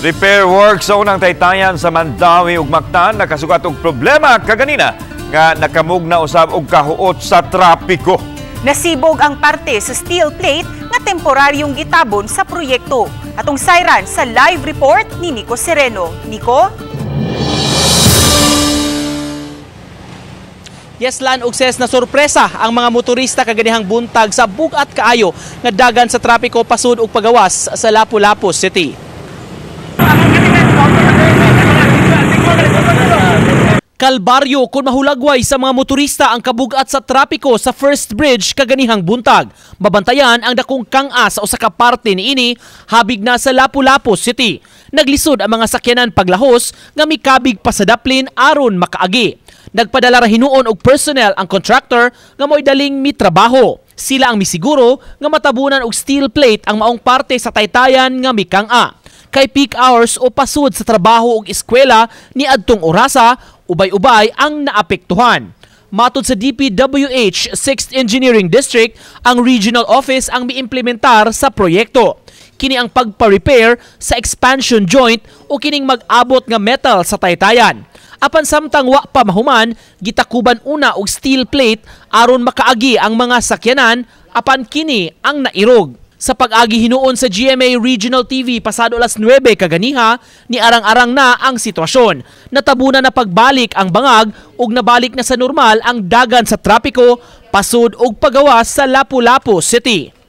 Repair work sa unang taytayan sa Mandawi ug Mactan nakasugat og problema kaganina nga nakamugna usab og kahuot sa trapiko. Nasibog ang parte sa steel plate nga temporaryong gitabon sa proyekto. Atong sayran sa live report ni Nico Sereno. Nico? Yeslan og ses na sorpresa ang mga motorista kaganihang buntag sa bugat kaayo nga dagan sa trapiko pasud og pagawas sa Lapu-Lapu City. Kalbaryo kung mahulagway sa mga motorista ang kabugat sa trapiko sa First Bridge kaganihang buntag. Mabantayan ang dakong kang-as o sa kaparte niini habig na sa Lapu-Lapu City. Naglisod ang mga sakyanan paglahos nga mikabig pa sa daplin aron makaagi. Nagpadala ra hinuon og personnel ang contractor nga mo'y daling mitrabaho. Sila ang misiguro nga matabunan og steel plate ang maong parte sa taytayan nga mikang-a. Kay peak hours o pasud sa trabaho ug eskwela ni adtong orasa, ubay-ubay ang naapektuhan. Matod sa DPWH 6th Engineering District, ang regional office ang miimplementar sa proyekto. Kini ang pagpa-repair sa expansion joint o kining mag-abot nga metal sa taytayan. Apan samtang wa pa mahuman, gitakuban una og steel plate aron makaagi ang mga sakyanan apan kini ang nairog. Sa pag-agi hinuon sa GMA Regional TV pasado alas 9 kaganiha, ni arang-arang na ang sitwasyon. Natabunan na pagbalik ang bangag ug nabalik na sa normal ang dagan sa trapiko pasud og pagawas sa Lapu-Lapu City.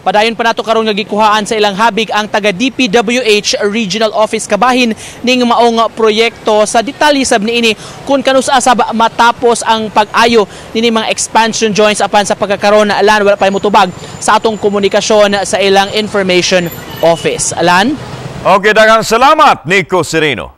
Padayon pa nato karon nga gikuhaan sa ilang habig ang taga DPWH Regional Office kabahin ning maong proyekto sa detalye sab niini kung kanus asab matapos ang pag-ayo nini mga expansion joints apan sa pagkakaroon na alan wala pa motubag sa atong komunikasyon sa ilang information office. Alan? Okay, daghang salamat Nico Sereno.